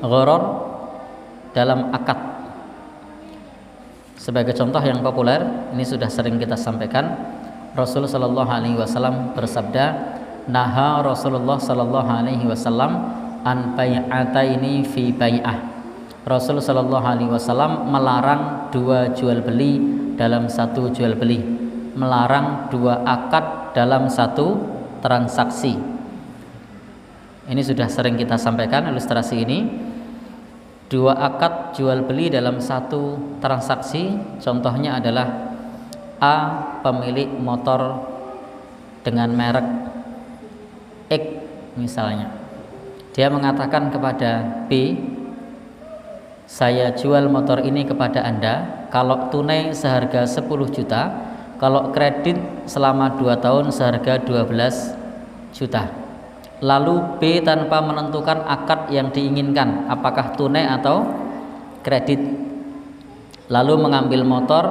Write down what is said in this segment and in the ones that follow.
gharar dalam akad. Sebagai contoh yang populer, ini sudah sering kita sampaikan, Rasul sallallahu alaihi wasallam bersabda, naha Rasulullah sallallahu alaihi wasallam an bai'ataini fi bai'ah. Rasul sallallahu alaihi wasallam melarang dua jual beli dalam satu jual beli, melarang dua akad dalam satu transaksi. Ini sudah sering kita sampaikan ilustrasi ini. Dua akad jual beli dalam satu transaksi, contohnya adalah A pemilik motor dengan merek X misalnya. Dia mengatakan kepada B, saya jual motor ini kepada Anda kalau tunai seharga 10 juta, kalau kredit selama 2 tahun seharga 12 juta. Lalu B tanpa menentukan akad yang diinginkan, apakah tunai atau kredit, lalu mengambil motor,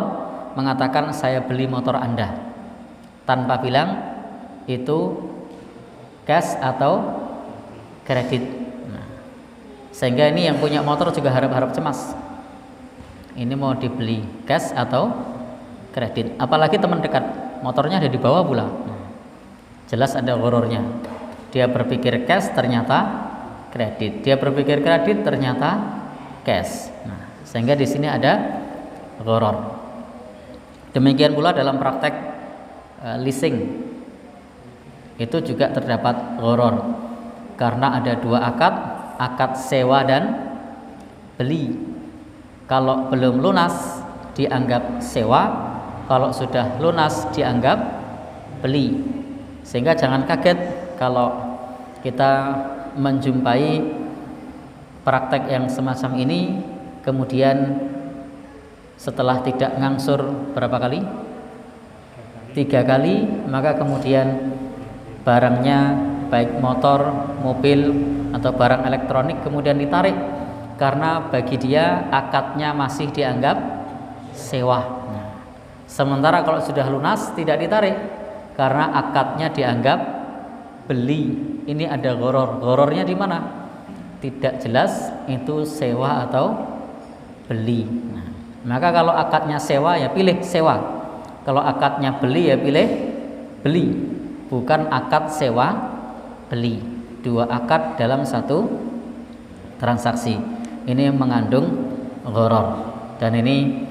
mengatakan saya beli motor Anda, tanpa bilang itu cash atau kredit. Sehingga ini yang punya motor juga harap-harap cemas, ini mau dibeli cash atau kredit. Apalagi teman dekat, motornya ada di bawah pula, jelas ada gharornya. Dia berpikir cash, ternyata kredit. Dia berpikir kredit, ternyata cash. Sehingga di sini ada gharor. Demikian pula dalam praktek leasing, itu juga terdapat gharor, karena ada dua akad, akad sewa dan beli. Kalau belum lunas dianggap sewa, kalau sudah lunas dianggap beli. Sehingga jangan kaget kalau kita menjumpai praktek yang semacam ini, kemudian setelah tidak ngangsur berapa kali? 3 kali, maka kemudian barangnya baik motor, mobil atau barang elektronik kemudian ditarik, karena bagi dia akadnya masih dianggap sewa. Sementara kalau sudah lunas tidak ditarik karena akadnya dianggap beli. Ini ada gharor. Gharornya di mana? Tidak jelas itu sewa atau beli. Maka kalau akadnya sewa ya pilih sewa, kalau akadnya beli ya pilih beli, bukan akad sewa beli. Dua akad dalam satu transaksi, ini mengandung gharor, dan ini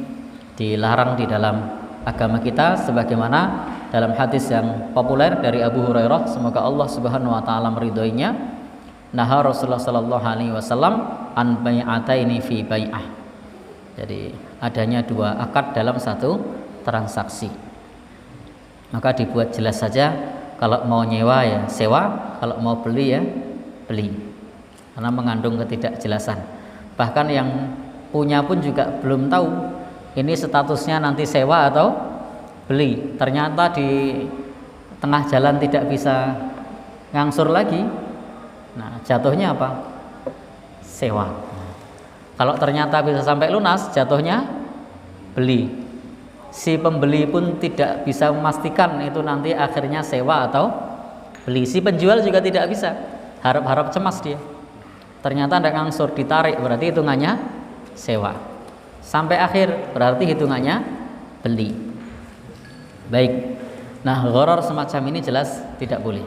dilarang di dalam agama kita, sebagaimana dalam hadis yang populer dari Abu Hurairah, semoga Allah Subhanahu wa taala meridhoinya, naha Rasulullah sallallahu alaihi wasallam an bai'ataini fi bai'ah. Jadi adanya dua akad dalam satu transaksi. Maka dibuat jelas saja, kalau mau nyewa ya sewa, kalau mau beli ya beli. Karena mengandung ketidakjelasan. Bahkan yang punya pun juga belum tahu ini statusnya nanti sewa atau beli. Ternyata di tengah jalan tidak bisa ngangsur lagi. Nah, jatuhnya apa? Sewa. Kalau ternyata bisa sampai lunas, jatuhnya beli. Si pembeli pun tidak bisa memastikan itu nanti akhirnya sewa atau beli. Si penjual juga tidak bisa, harap-harap cemas dia. Ternyata ada ngangsur, ditarik, berarti hitungannya sewa. Sampai akhir berarti hitungannya beli. Baik. Nah, gharar semacam ini jelas tidak boleh.